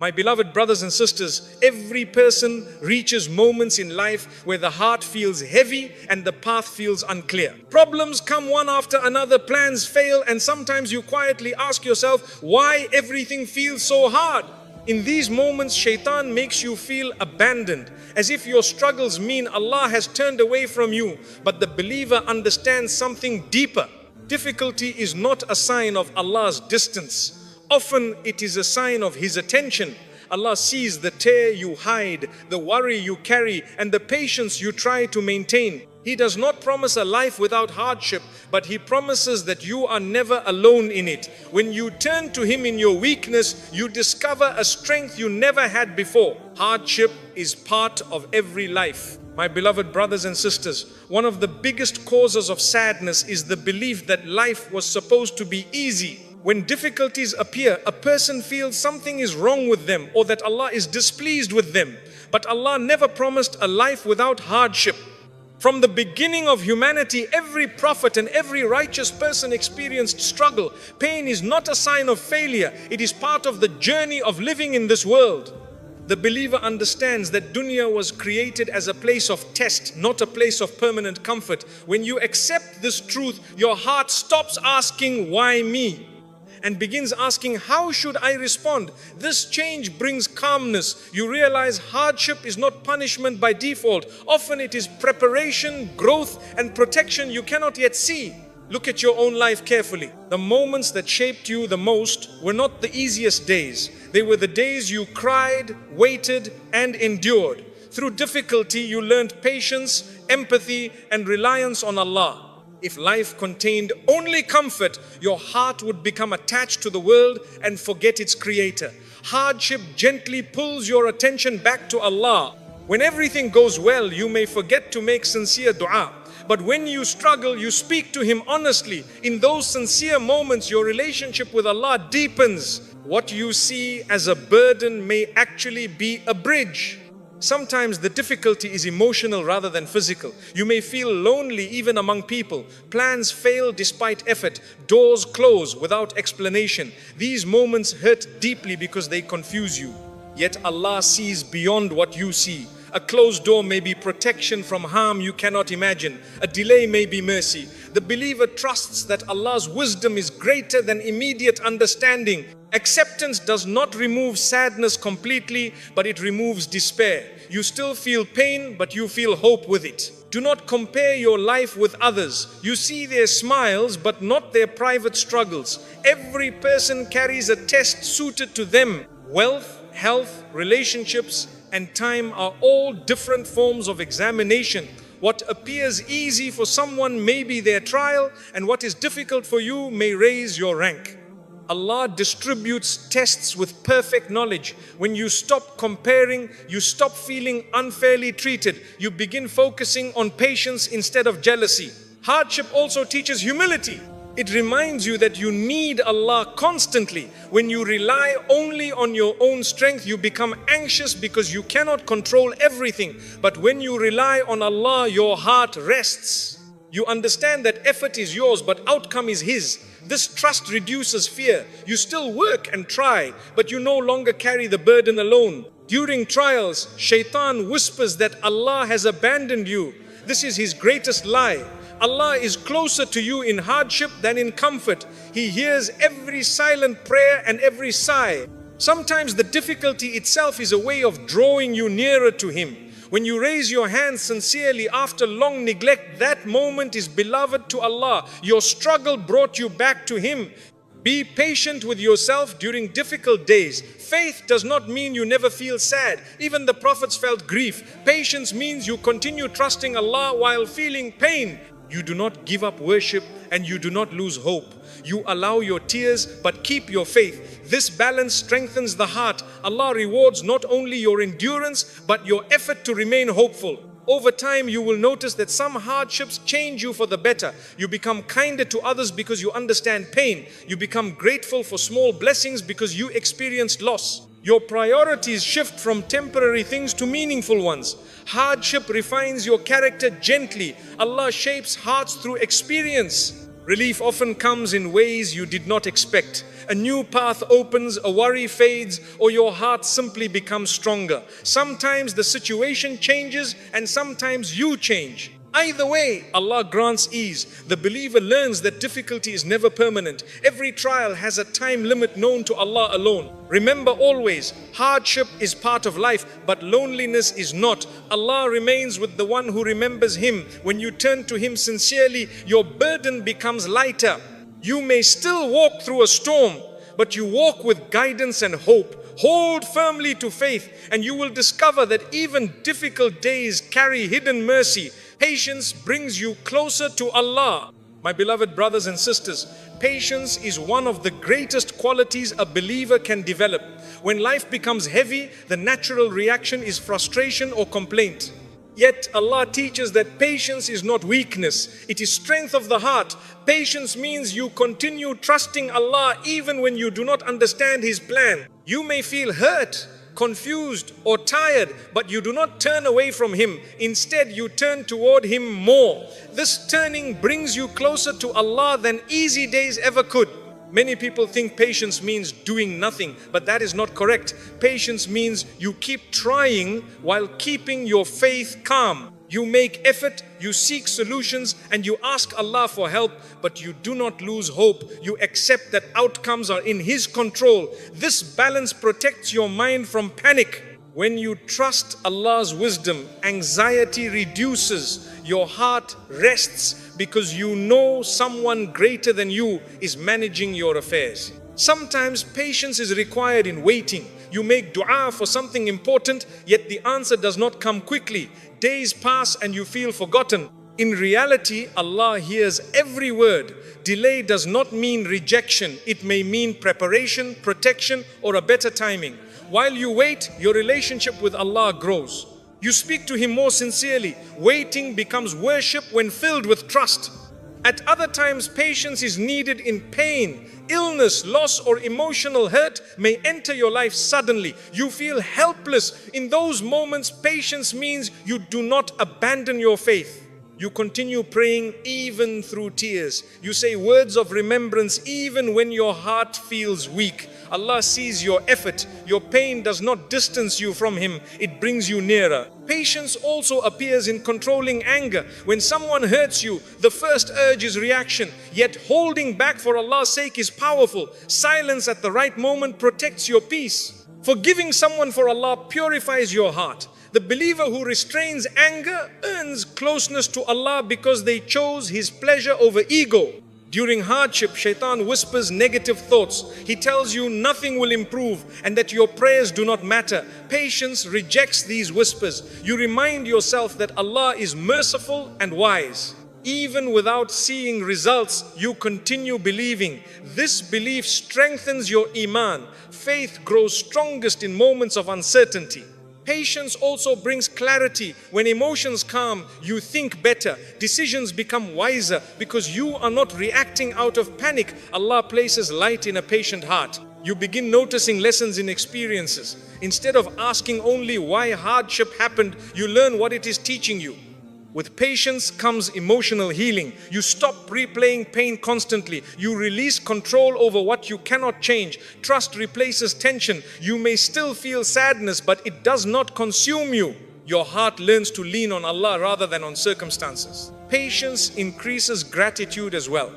My beloved brothers and sisters, every person reaches moments in life where the heart feels heavy and the path feels unclear. Problems come one after another, plans fail, and sometimes you quietly ask yourself why everything feels so hard. In these moments, shaitan makes you feel abandoned, as if your struggles mean Allah has turned away from you. But the believer understands something deeper. Difficulty is not a sign of Allah's distance. Often it is a sign of His attention. Allah sees the tear you hide, the worry you carry, and the patience you try to maintain. He does not promise a life without hardship, but He promises that you are never alone in it. When you turn to Him in your weakness, you discover a strength you never had before. Hardship is part of every life. My beloved brothers and sisters, one of the biggest causes of sadness is the belief that life was supposed to be easy. When difficulties appear, a person feels something is wrong with them or that Allah is displeased with them. But Allah never promised a life without hardship. From the beginning of humanity, every prophet and every righteous person experienced struggle. Pain is not a sign of failure. It is part of the journey of living in this world. The believer understands that dunya was created as a place of test, not a place of permanent comfort. When you accept this truth, your heart stops asking, "Why me?" and begins asking, "How should I respond?" This change brings calmness. You realize hardship is not punishment by default. Often it is preparation, growth, and protection you cannot yet see. Look at your own life carefully. The moments that shaped you the most were not the easiest days. They were the days you cried, waited, and endured. Through difficulty, you learned patience, empathy, and reliance on Allah. If life contained only comfort, your heart would become attached to the world and forget its creator. Hardship gently pulls your attention back to Allah. When everything goes well, you may forget to make sincere dua. But when you struggle, you speak to Him honestly. In those sincere moments, your relationship with Allah deepens. What you see as a burden may actually be a bridge. Sometimes the difficulty is emotional rather than physical. You may feel lonely even among people. Plans fail despite effort. Doors close without explanation. These moments hurt deeply because they confuse you. Yet Allah sees beyond what you see. A closed door may be protection from harm you cannot imagine. A delay may be mercy. The believer trusts that Allah's wisdom is greater than immediate understanding. Acceptance does not remove sadness completely, but it removes despair. You still feel pain, but you feel hope with it. Do not compare your life with others. You see their smiles, but not their private struggles. Every person carries a test suited to them. Wealth, health, relationships, and time are all different forms of examination. What appears easy for someone may be their trial, and what is difficult for you may raise your rank. Allah distributes tests with perfect knowledge. When you stop comparing, you stop feeling unfairly treated. You begin focusing on patience instead of jealousy. Hardship also teaches humility. It reminds you that you need Allah constantly. When you rely only on your own strength, you become anxious because you cannot control everything. But when you rely on Allah, your heart rests. You understand that effort is yours, but outcome is His. This trust reduces fear. You still work and try, but you no longer carry the burden alone. During trials, shaitan whispers that Allah has abandoned you. This is his greatest lie. Allah is closer to you in hardship than in comfort. He hears every silent prayer and every sigh. Sometimes the difficulty itself is a way of drawing you nearer to Him. When you raise your hands sincerely after long neglect, that moment is beloved to Allah. Your struggle brought you back to Him. Be patient with yourself during difficult days. Faith does not mean you never feel sad. Even the prophets felt grief. Patience means you continue trusting Allah while feeling pain. You do not give up worship and you do not lose hope. You allow your tears but keep your faith. This balance strengthens the heart. Allah rewards not only your endurance but your effort to remain hopeful. Over time, you will notice that some hardships change you for the better. You become kinder to others because you understand pain. You become grateful for small blessings because you experienced loss. Your priorities shift from temporary things to meaningful ones. Hardship refines your character gently. Allah shapes hearts through experience. Relief often comes in ways you did not expect. A new path opens, a worry fades, or your heart simply becomes stronger. Sometimes the situation changes and sometimes you change. Either way, Allah grants ease. The believer learns that difficulty is never permanent. Every trial has a time limit known to Allah alone. Remember always, hardship is part of life, but loneliness is not. Allah remains with the one who remembers Him. When you turn to Him sincerely, your burden becomes lighter. You may still walk through a storm, but you walk with guidance and hope. Hold firmly to faith, and you will discover that even difficult days carry hidden mercy. Patience brings you closer to Allah. My beloved brothers and sisters, patience is one of the greatest qualities a believer can develop. When life becomes heavy, the natural reaction is frustration or complaint. Yet Allah teaches that patience is not weakness, it is strength of the heart. Patience means you continue trusting Allah even when you do not understand His plan. You may feel hurt, confused or tired, but you do not turn away from Him. Instead, you turn toward Him more. This turning brings you closer to Allah than easy days ever could. Many people think patience means doing nothing, but that is not correct. Patience means you keep trying while keeping your faith calm. You make effort, you seek solutions, and you ask Allah for help, but you do not lose hope. You accept that outcomes are in His control. This balance protects your mind from panic. When you trust Allah's wisdom, anxiety reduces. Your heart rests because you know someone greater than you is managing your affairs. Sometimes patience is required in waiting. You make dua for something important, yet the answer does not come quickly. Days pass and you feel forgotten. In reality, Allah hears every word. Delay does not mean rejection. It may mean preparation, protection, or a better timing. While you wait, your relationship with Allah grows. You speak to Him more sincerely. Waiting becomes worship when filled with trust. At other times, patience is needed in pain. Illness, loss, or emotional hurt may enter your life suddenly. You feel helpless. In those moments, patience means you do not abandon your faith. You continue praying even through tears. You say words of remembrance even when your heart feels weak. Allah sees your effort. Your pain does not distance you from Him. It brings you nearer. Patience also appears in controlling anger. When someone hurts you, the first urge is reaction. Yet holding back for Allah's sake is powerful. Silence at the right moment protects your peace. Forgiving someone for Allah purifies your heart. The believer who restrains anger earns closeness to Allah because they chose His pleasure over ego. During hardship, shaitan whispers negative thoughts. He tells you nothing will improve and that your prayers do not matter. Patience rejects these whispers. You remind yourself that Allah is merciful and wise. Even without seeing results, you continue believing. This belief strengthens your Iman. Faith grows strongest in moments of uncertainty. Patience also brings clarity. When emotions calm, you think better. Decisions become wiser because you are not reacting out of panic. Allah places light in a patient heart. You begin noticing lessons in experiences. Instead of asking only why hardship happened, you learn what it is teaching you. With patience comes emotional healing. You stop replaying pain constantly. You release control over what you cannot change. Trust replaces tension. You may still feel sadness, but it does not consume you. Your heart learns to lean on Allah rather than on circumstances. Patience increases gratitude as well.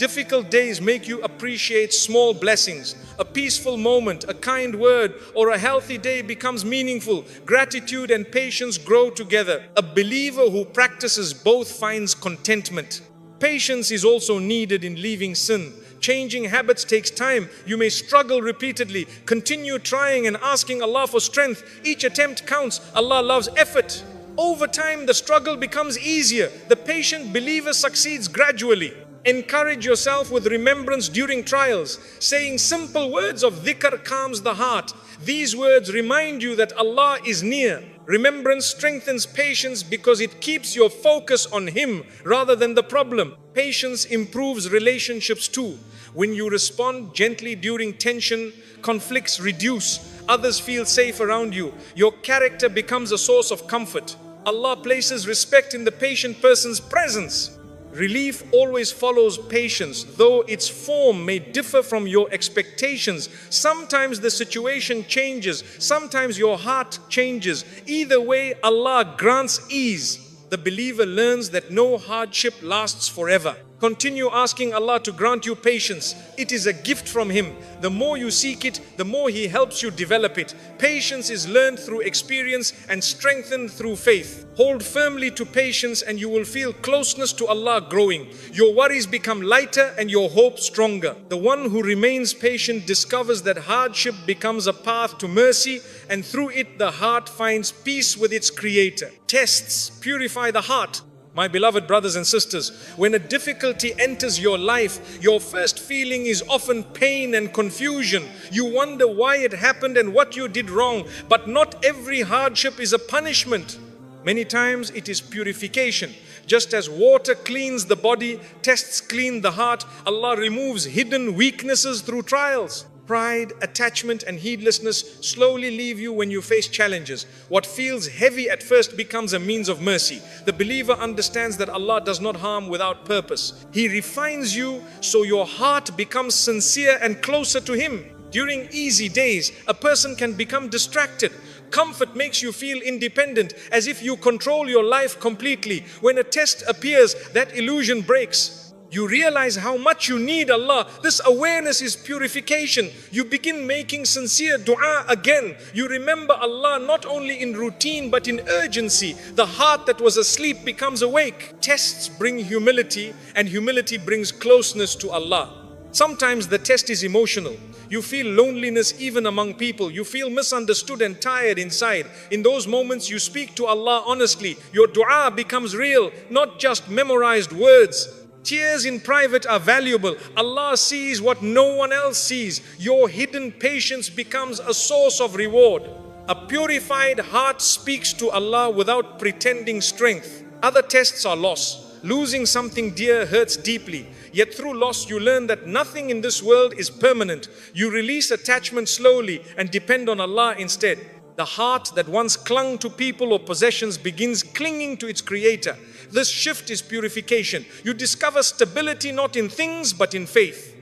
Difficult days make you appreciate small blessings. A peaceful moment, a kind word, or a healthy day becomes meaningful. Gratitude and patience grow together. A believer who practices both finds contentment. Patience is also needed in leaving sin. Changing habits takes time. You may struggle repeatedly. Continue trying and asking Allah for strength. Each attempt counts. Allah loves effort. Over time, the struggle becomes easier. The patient believer succeeds gradually. Encourage yourself with remembrance during trials. Saying simple words of dhikr calms the heart. These words remind you that Allah is near. Remembrance strengthens patience because it keeps your focus on Him rather than the problem. Patience improves relationships too. When you respond gently during tension, conflicts reduce. Others feel safe around you. Your character becomes a source of comfort. Allah places respect in the patient person's presence. Relief always follows patience, though its form may differ from your expectations. Sometimes the situation changes, sometimes your heart changes. Either way, Allah grants ease. The believer learns that no hardship lasts forever. Continue asking Allah to grant you patience. It is a gift from Him. The more you seek it, the more He helps you develop it. Patience is learned through experience and strengthened through faith. Hold firmly to patience and you will feel closeness to Allah growing. Your worries become lighter and your hope stronger. The one who remains patient discovers that hardship becomes a path to mercy, and through it the heart finds peace with its Creator. Tests purify the heart. My beloved brothers and sisters, when a difficulty enters your life, your first feeling is often pain and confusion. You wonder why it happened and what you did wrong. But not every hardship is a punishment. Many times it is purification. Just as water cleans the body, tests clean the heart, Allah removes hidden weaknesses through trials. Pride, attachment and heedlessness slowly leave you when you face challenges. What feels heavy at first becomes a means of mercy. The believer understands that Allah does not harm without purpose. He refines you so your heart becomes sincere and closer to Him. During easy days, a person can become distracted. Comfort makes you feel independent, as if you control your life completely. When a test appears, that illusion breaks. You realize how much you need Allah. This awareness is purification. You begin making sincere dua again. You remember Allah not only in routine but in urgency. The heart that was asleep becomes awake. Tests bring humility, and humility brings closeness to Allah. Sometimes the test is emotional. You feel loneliness even among people. You feel misunderstood and tired inside. In those moments you speak to Allah honestly. Your dua becomes real, not just memorized words. Tears in private are valuable. Allah sees what no one else sees. Your hidden patience becomes a source of reward. A purified heart speaks to Allah without pretending strength. Other tests are loss. Losing something dear hurts deeply. Yet through loss you learn that nothing in this world is permanent. You release attachment slowly and depend on Allah instead. The heart that once clung to people or possessions begins clinging to its Creator. This shift is purification. You discover stability not in things but in faith.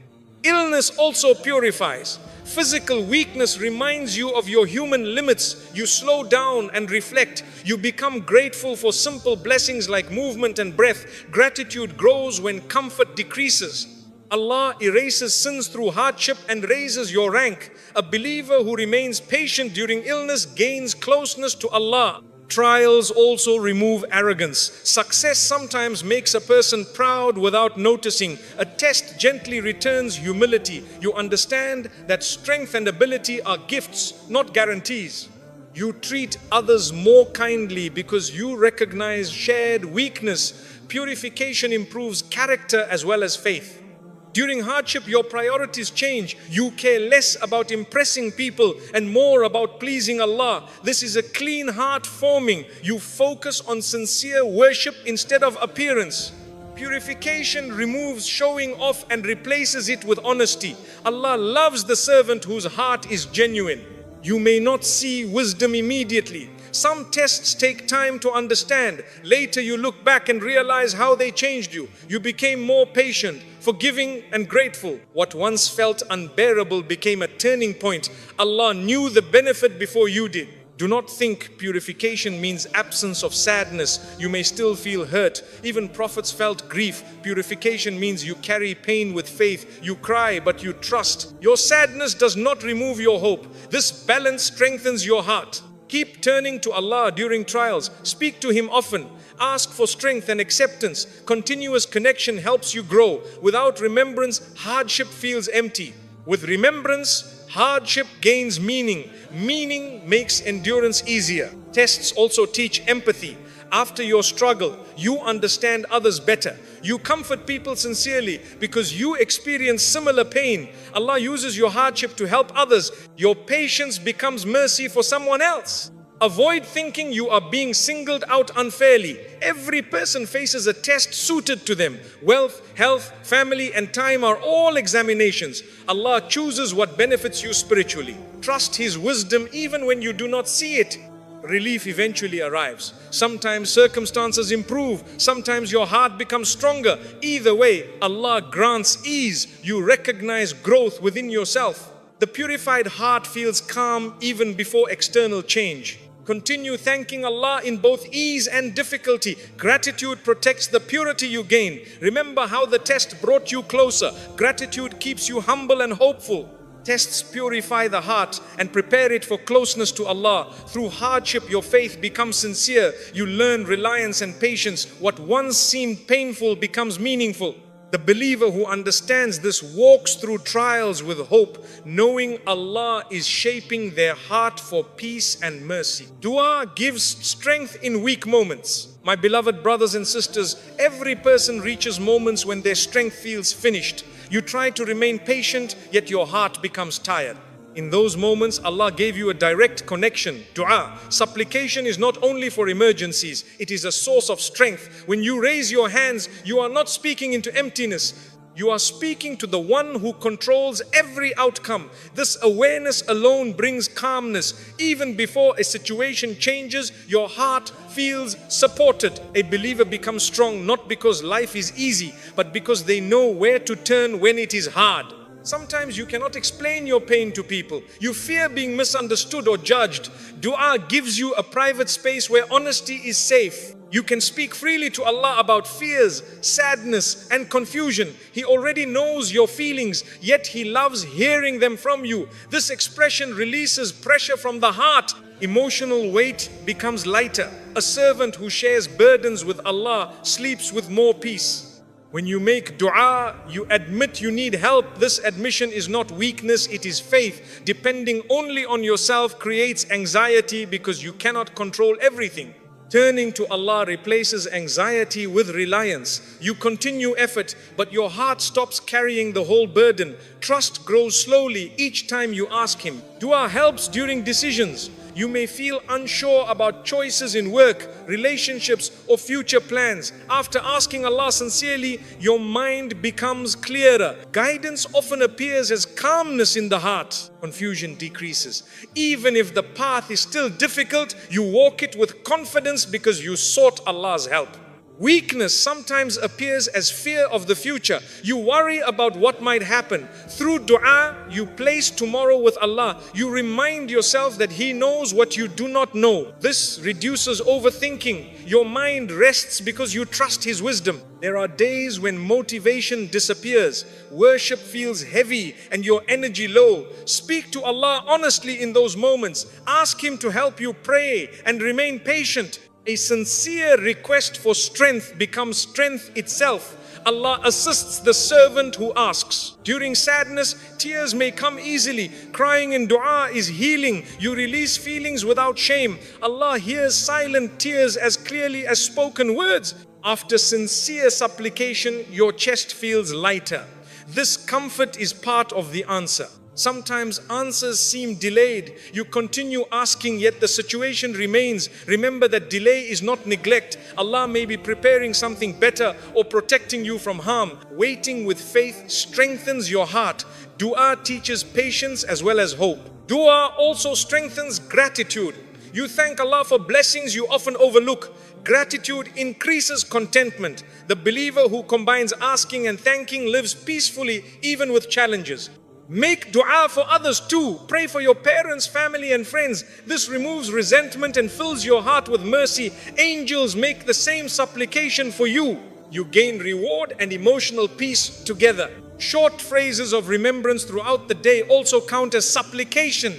Illness also purifies. Physical weakness reminds you of your human limits. You slow down and reflect. You become grateful for simple blessings like movement and breath. Gratitude grows when comfort decreases. Allah erases sins through hardship and raises your rank. A believer who remains patient during illness gains closeness to Allah. Trials also remove arrogance. Success sometimes makes a person proud without noticing. A test gently returns humility. You understand that strength and ability are gifts, not guarantees. You treat others more kindly because you recognize shared weakness. Purification improves character as well as faith. During hardship, your priorities change. You care less about impressing people and more about pleasing Allah. This is a clean heart forming. You focus on sincere worship instead of appearance. Purification removes showing off and replaces it with honesty. Allah loves the servant whose heart is genuine. You may not see wisdom immediately. Some tests take time to understand. Later you look back and realize how they changed you. You became more patient, forgiving and grateful. What once felt unbearable became a turning point. Allah knew the benefit before you did. Do not think purification means absence of sadness. You may still feel hurt. Even prophets felt grief. Purification means you carry pain with faith. You cry, but you trust. Your sadness does not remove your hope. This balance strengthens your heart. Keep turning to Allah during trials. Speak to Him often. Ask for strength and acceptance. Continuous connection helps you grow. Without remembrance, hardship feels empty. With remembrance, hardship gains meaning. Meaning makes endurance easier. Tests also teach empathy. After your struggle, you understand others better. You comfort people sincerely because you experience similar pain. Allah uses your hardship to help others. Your patience becomes mercy for someone else. Avoid thinking you are being singled out unfairly. Every person faces a test suited to them. Wealth, health, family and time are all examinations. Allah chooses what benefits you spiritually. Trust His wisdom even when you do not see it. relief eventually arrives. Sometimes circumstances improve. Sometimes your heart becomes stronger. Either way, Allah grants ease. You recognize growth within yourself. The purified heart feels calm even before external change. Continue thanking Allah in both ease and difficulty. Gratitude protects the purity you gain. Remember how the test brought you closer. Gratitude keeps you humble and hopeful. Tests purify the heart and prepare it for closeness to Allah. Through hardship, your faith becomes sincere. You learn reliance and patience. What once seemed painful becomes meaningful. The believer who understands this walks through trials with hope, knowing Allah is shaping their heart for peace and mercy. Dua gives strength in weak moments. My beloved brothers and sisters, every person reaches moments when their strength feels finished. You try to remain patient, yet your heart becomes tired. In those moments, Allah gave you a direct connection. Dua, supplication is not only for emergencies, it is a source of strength. When you raise your hands, you are not speaking into emptiness. You are speaking to the one who controls every outcome. This awareness alone brings calmness. Even before a situation changes, your heart feels supported. A believer becomes strong not because life is easy, but because they know where to turn when it is hard. Sometimes you cannot explain your pain to people. You fear being misunderstood or judged. Dua gives you a private space where honesty is safe. You can speak freely to Allah about fears, sadness, and confusion. He already knows your feelings, yet He loves hearing them from you. This expression releases pressure from the heart. Emotional weight becomes lighter. A servant who shares burdens with Allah sleeps with more peace. When you make dua, you admit you need help. This admission is not weakness, it is faith. Depending only on yourself creates anxiety because you cannot control everything. Turning to Allah replaces anxiety with reliance. You continue effort, but your heart stops carrying the whole burden. Trust grows slowly each time you ask Him. Dua helps during decisions. You may feel unsure about choices in work, relationships, or future plans. After asking Allah sincerely, your mind becomes clearer. Guidance often appears as calmness in the heart. Confusion decreases. Even if the path is still difficult, you walk it with confidence because you sought Allah's help. Weakness sometimes appears as fear of the future. You worry about what might happen. Through dua, you place tomorrow with Allah. You remind yourself that He knows what you do not know. This reduces overthinking. Your mind rests because you trust His wisdom. There are days when motivation disappears. Worship feels heavy and your energy low. Speak to Allah honestly in those moments. Ask Him to help you pray and remain patient. A sincere request for strength becomes strength itself. Allah assists the servant who asks. During sadness, tears may come easily. Crying in dua is healing. You release feelings without shame. Allah hears silent tears as clearly as spoken words. After sincere supplication, your chest feels lighter. This comfort is part of the answer. Sometimes answers seem delayed. You continue asking, yet the situation remains. Remember that delay is not neglect. Allah may be preparing something better or protecting you from harm. Waiting with faith strengthens your heart. Dua teaches patience as well as hope. Dua also strengthens gratitude. You thank Allah for blessings you often overlook. Gratitude increases contentment. The believer who combines asking and thanking lives peacefully even with challenges. Make dua for others too. Pray for your parents, family and friends. This removes resentment and fills your heart with mercy. Angels make the same supplication for you. You gain reward and emotional peace together. Short phrases of remembrance throughout the day also count as supplication.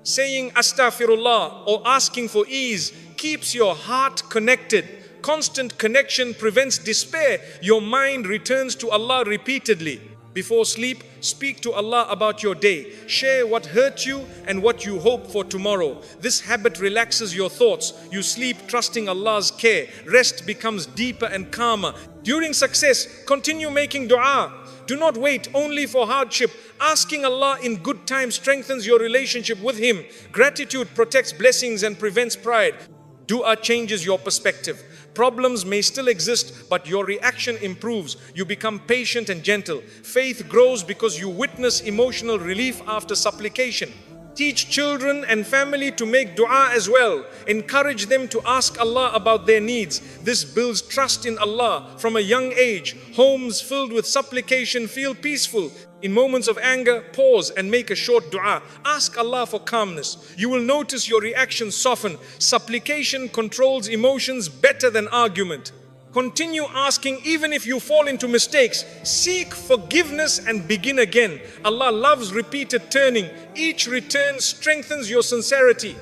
Saying astaghfirullah or asking for ease keeps your heart connected. Constant connection prevents despair. Your mind returns to Allah repeatedly. Before sleep, speak to Allah about your day. Share what hurt you and what you hope for tomorrow. This habit relaxes your thoughts. You sleep trusting Allah's care. Rest becomes deeper and calmer. During success, continue making dua. Do not wait only for hardship. Asking Allah in good times strengthens your relationship with Him. Gratitude protects blessings and prevents pride. Dua changes your perspective. Problems may still exist, but your reaction improves. You become patient and gentle. Faith grows because you witness emotional relief after supplication. Teach children and family to make dua as well. Encourage them to ask Allah about their needs. This builds trust in Allah from a young age. Homes filled with supplication feel peaceful. In moments of anger, pause and make a short dua. Ask Allah for calmness. You will notice your reactions soften. Supplication controls emotions better than argument. Continue asking even if you fall into mistakes. Seek forgiveness and begin again. Allah loves repeated turning. Each return strengthens your sincerity.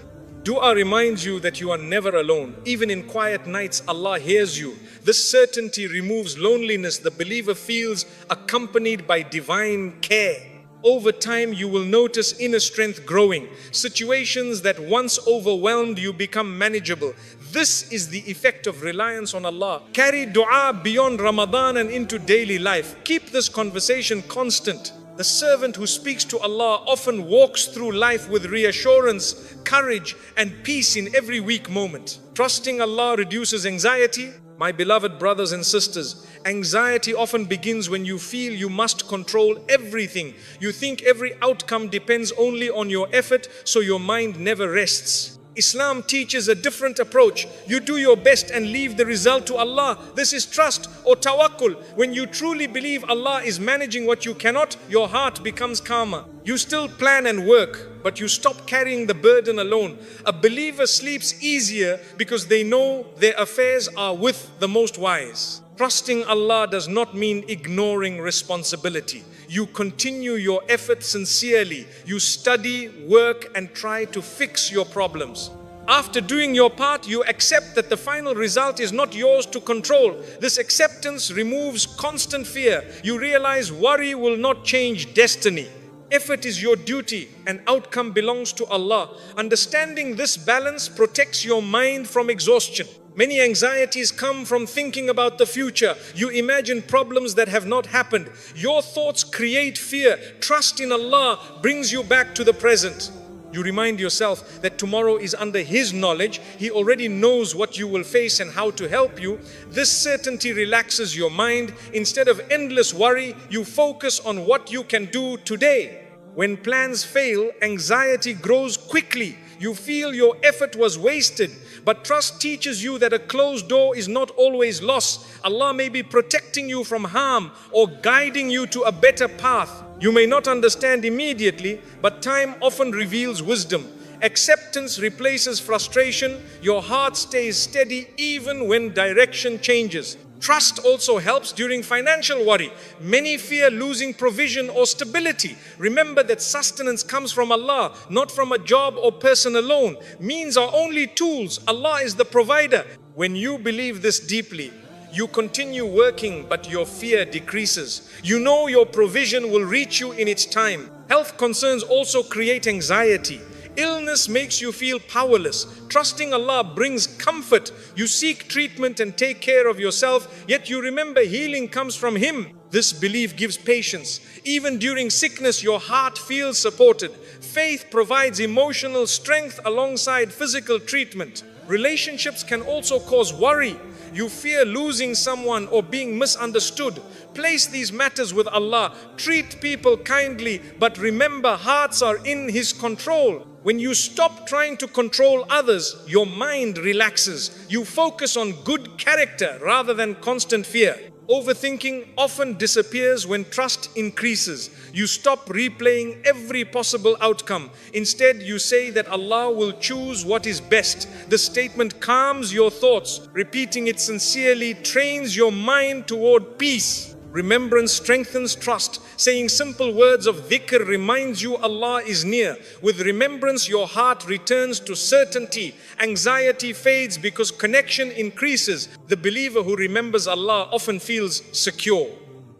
Dua reminds you that you are never alone. Even in quiet nights, Allah hears you. This certainty removes loneliness. The believer feels accompanied by divine care. Over time, you will notice inner strength growing. Situations that once overwhelmed you become manageable. This is the effect of reliance on Allah. Carry dua beyond Ramadan and into daily life. Keep this conversation constant. The servant who speaks to Allah often walks through life with reassurance, courage, and peace in every weak moment. Trusting Allah reduces anxiety. My beloved brothers and sisters, anxiety often begins when you feel you must control everything. You think every outcome depends only on your effort, so your mind never rests. Islam teaches a different approach. You do your best and leave the result to Allah. This is trust or tawakkul. When you truly believe Allah is managing what you cannot, your heart becomes calmer. You still plan and work, but you stop carrying the burden alone. A believer sleeps easier because they know their affairs are with the Most Wise. Trusting Allah does not mean ignoring responsibility. You continue your effort sincerely. You study, work, and try to fix your problems. After doing your part, you accept that the final result is not yours to control. This acceptance removes constant fear. You realize worry will not change destiny. Effort is your duty and outcome belongs to Allah. Understanding this balance protects your mind from exhaustion. Many anxieties come from thinking about the future. You imagine problems that have not happened. Your thoughts create fear. Trust in Allah brings you back to the present. You remind yourself that tomorrow is under His knowledge. He already knows what you will face and how to help you. This certainty relaxes your mind. Instead of endless worry, you focus on what you can do today. When plans fail, anxiety grows quickly. You feel your effort was wasted. But trust teaches you that a closed door is not always lost. Allah may be protecting you from harm or guiding you to a better path. You may not understand immediately, but time often reveals wisdom. Acceptance replaces frustration. Your heart stays steady even when direction changes. Trust also helps during financial worry. Many fear losing provision or stability. Remember that sustenance comes from Allah, not from a job or person alone. Means are only tools. Allah is the provider. When you believe this deeply, you continue working, but your fear decreases. You know your provision will reach you in its time. Health concerns also create anxiety. Illness makes you feel powerless. Trusting Allah brings comfort. You seek treatment and take care of yourself, yet you remember healing comes from Him. This belief gives patience. Even during sickness, your heart feels supported. Faith provides emotional strength alongside physical treatment. Relationships can also cause worry. You fear losing someone or being misunderstood. Place these matters with Allah. Treat people kindly, but remember hearts are in His control. When you stop trying to control others, your mind relaxes. You focus on good character rather than constant fear. Overthinking often disappears when trust increases. You stop replaying every possible outcome. Instead, you say that Allah will choose what is best. The statement calms your thoughts. Repeating it sincerely trains your mind toward peace. Remembrance strengthens trust. Saying simple words of dhikr reminds you Allah is near. With remembrance, your heart returns to certainty. Anxiety fades because connection increases. The believer who remembers Allah often feels secure.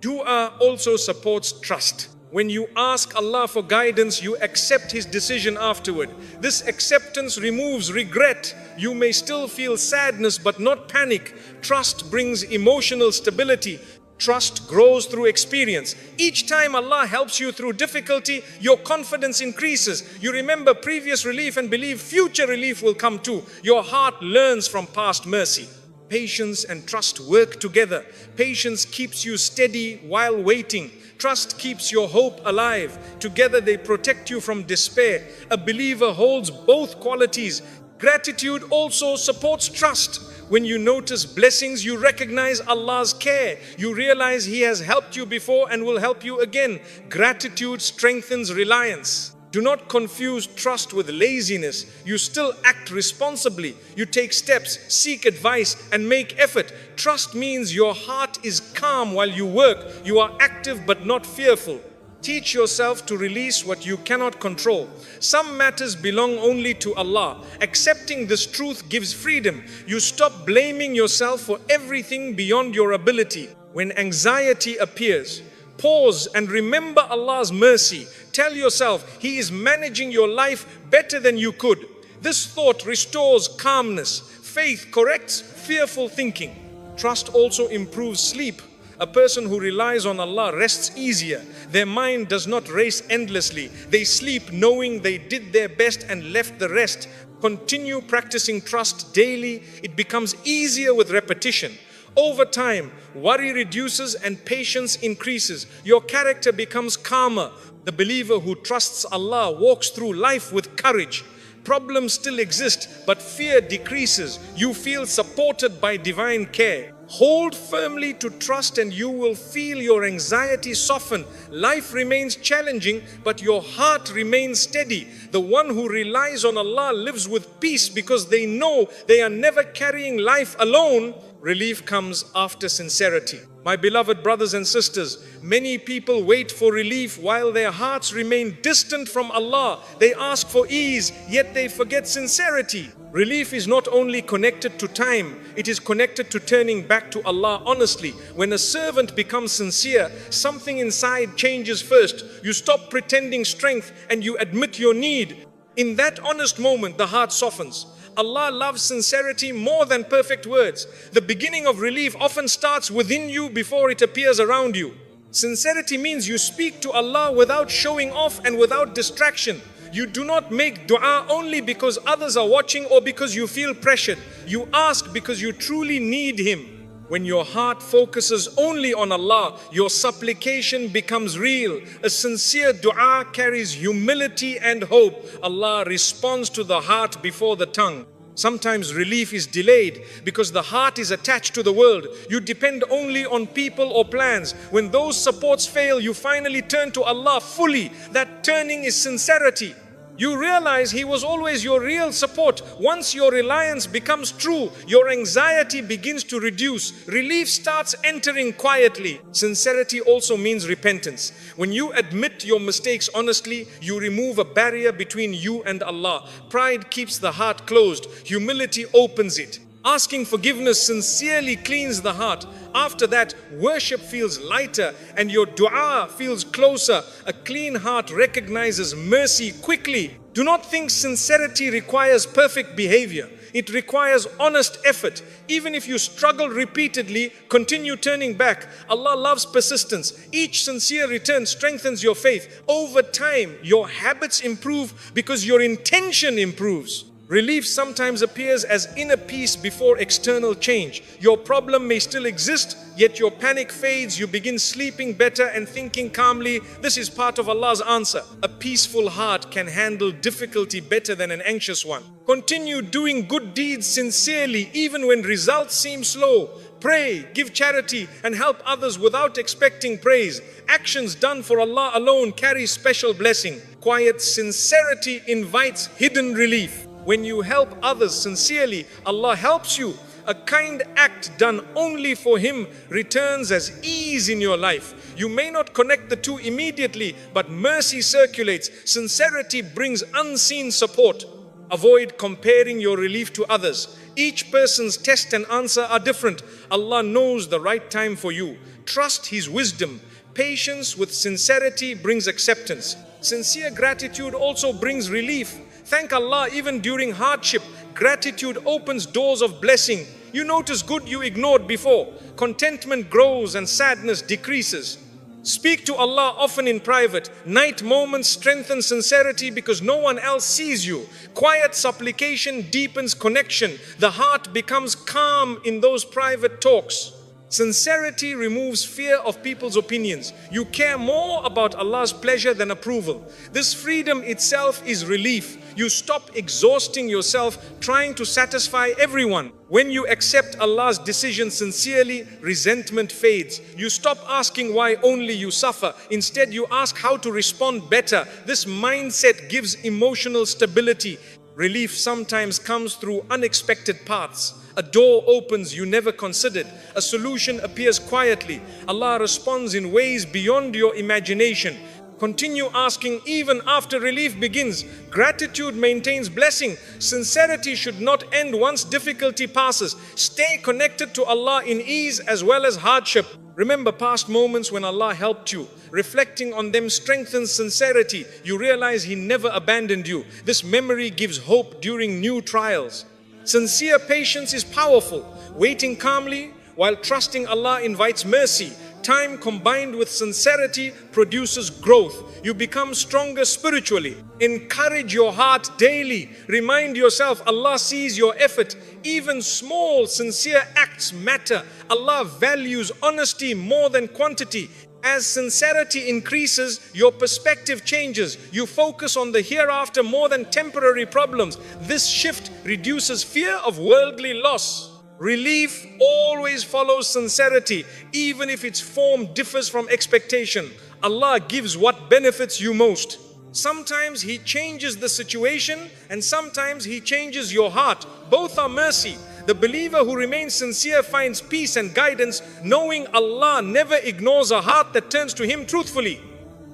Dua also supports trust. When you ask Allah for guidance, you accept His decision afterward. This acceptance removes regret. You may still feel sadness but not panic. Trust brings emotional stability. Trust grows through experience. Each time Allah helps you through difficulty, your confidence increases. You remember previous relief and believe future relief will come too. Your heart learns from past mercy. Patience and trust work together. Patience keeps you steady while waiting. Trust keeps your hope alive. Together they protect you from despair. A believer holds both qualities. Gratitude also supports trust. When you notice blessings, you recognize Allah's care. You realize He has helped you before and will help you again. Gratitude strengthens reliance. Do not confuse trust with laziness. You still act responsibly. You take steps, seek advice, and make effort. Trust means your heart is calm while you work. You are active but not fearful. Teach yourself to release what you cannot control. Some matters belong only to Allah. Accepting this truth gives freedom. You stop blaming yourself for everything beyond your ability. When anxiety appears, pause and remember Allah's mercy. Tell yourself He is managing your life better than you could. This thought restores calmness. Faith corrects fearful thinking. Trust also improves sleep. A person who relies on Allah rests easier. Their mind does not race endlessly. They sleep knowing they did their best and left the rest. Continue practicing trust daily. It becomes easier with repetition. Over time, worry reduces and patience increases. Your character becomes calmer. The believer who trusts Allah walks through life with courage. Problems still exist, but fear decreases. You feel supported by divine care. Hold firmly to trust and you will feel your anxiety soften. Life remains challenging, but your heart remains steady. The one who relies on Allah lives with peace because they know they are never carrying life alone. Relief comes after sincerity. My beloved brothers and sisters, many people wait for relief while their hearts remain distant from Allah. They ask for ease, yet they forget sincerity. Relief is not only connected to time, it is connected to turning back to Allah honestly. When a servant becomes sincere, something inside changes first. You stop pretending strength and you admit your need. In that honest moment, the heart softens. Allah loves sincerity more than perfect words. The beginning of relief often starts within you before it appears around you. Sincerity means you speak to Allah without showing off and without distraction. You do not make dua only because others are watching or because you feel pressured. You ask because you truly need Him. When your heart focuses only on Allah, your supplication becomes real. A sincere dua carries humility and hope. Allah responds to the heart before the tongue. Sometimes relief is delayed because the heart is attached to the world. You depend only on people or plans. When those supports fail, you finally turn to Allah fully. That turning is sincerity. You realize He was always your real support. Once your reliance becomes true, your anxiety begins to reduce. Relief starts entering quietly. Sincerity also means repentance. When you admit your mistakes honestly, you remove a barrier between you and Allah. Pride keeps the heart closed. Humility opens it. Asking forgiveness sincerely cleans the heart. After that, worship feels lighter and your dua feels closer. A clean heart recognizes mercy quickly. Do not think sincerity requires perfect behavior. It requires honest effort. Even if you struggle repeatedly, continue turning back. Allah loves persistence. Each sincere return strengthens your faith. Over time, your habits improve because your intention improves. Relief sometimes appears as inner peace before external change. Your problem may still exist, yet your panic fades. You begin sleeping better and thinking calmly. This is part of Allah's answer. A peaceful heart can handle difficulty better than an anxious one. Continue doing good deeds sincerely even when results seem slow. Pray, give charity, and help others without expecting praise. Actions done for Allah alone carry special blessing. Quiet sincerity invites hidden relief. When you help others sincerely, Allah helps you. A kind act done only for Him returns as ease in your life. You may not connect the two immediately, but mercy circulates. Sincerity brings unseen support. Avoid comparing your relief to others. Each person's test and answer are different. Allah knows the right time for you. Trust His wisdom. Patience with sincerity brings acceptance. Sincere gratitude also brings relief. Thank Allah even during hardship. Gratitude opens doors of blessing. You notice good you ignored before. Contentment grows and sadness decreases. Speak to Allah often in private. Night moments strengthen sincerity because no one else sees you. Quiet supplication deepens connection. The heart becomes calm in those private talks. Sincerity removes fear of people's opinions. You care more about Allah's pleasure than approval. This freedom itself is relief. You stop exhausting yourself trying to satisfy everyone. When you accept Allah's decision sincerely, resentment fades. You stop asking why only you suffer. Instead, you ask how to respond better. This mindset gives emotional stability. Relief sometimes comes through unexpected paths. A door opens you never considered. A solution appears quietly. Allah responds in ways beyond your imagination. Continue asking even after relief begins. Gratitude maintains blessing. Sincerity should not end once difficulty passes. Stay connected to Allah in ease as well as hardship. Remember past moments when Allah helped you. Reflecting on them strengthens sincerity. You realize He never abandoned you. This memory gives hope during new trials. Sincere patience is powerful. Waiting calmly while trusting Allah invites mercy. Time combined with sincerity produces growth. You become stronger spiritually. Encourage your heart daily. Remind yourself Allah sees your effort. Even small, sincere acts matter. Allah values honesty more than quantity. As sincerity increases, your perspective changes. You focus on the hereafter more than temporary problems. This shift reduces fear of worldly loss. Relief always follows sincerity, even if its form differs from expectation. Allah gives what benefits you most. Sometimes He changes the situation, and sometimes He changes your heart. Both are mercy. The believer who remains sincere finds peace and guidance, knowing Allah never ignores a heart that turns to Him truthfully.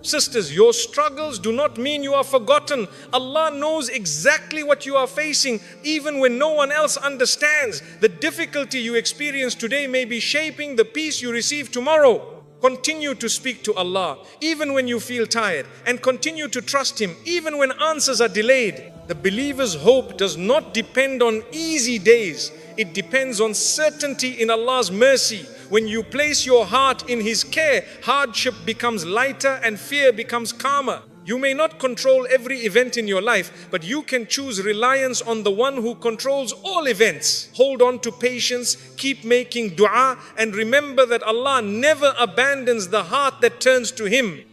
Sisters, your struggles do not mean you are forgotten. Allah knows exactly what you are facing, even when no one else understands. The difficulty you experience today may be shaping the peace you receive tomorrow. Continue to speak to Allah, even when you feel tired, and continue to trust Him, even when answers are delayed. The believer's hope does not depend on easy days. It depends on certainty in Allah's mercy. When you place your heart in His care, hardship becomes lighter and fear becomes calmer. You may not control every event in your life, but you can choose reliance on the one who controls all events. Hold on to patience, keep making dua, and remember that Allah never abandons the heart that turns to Him.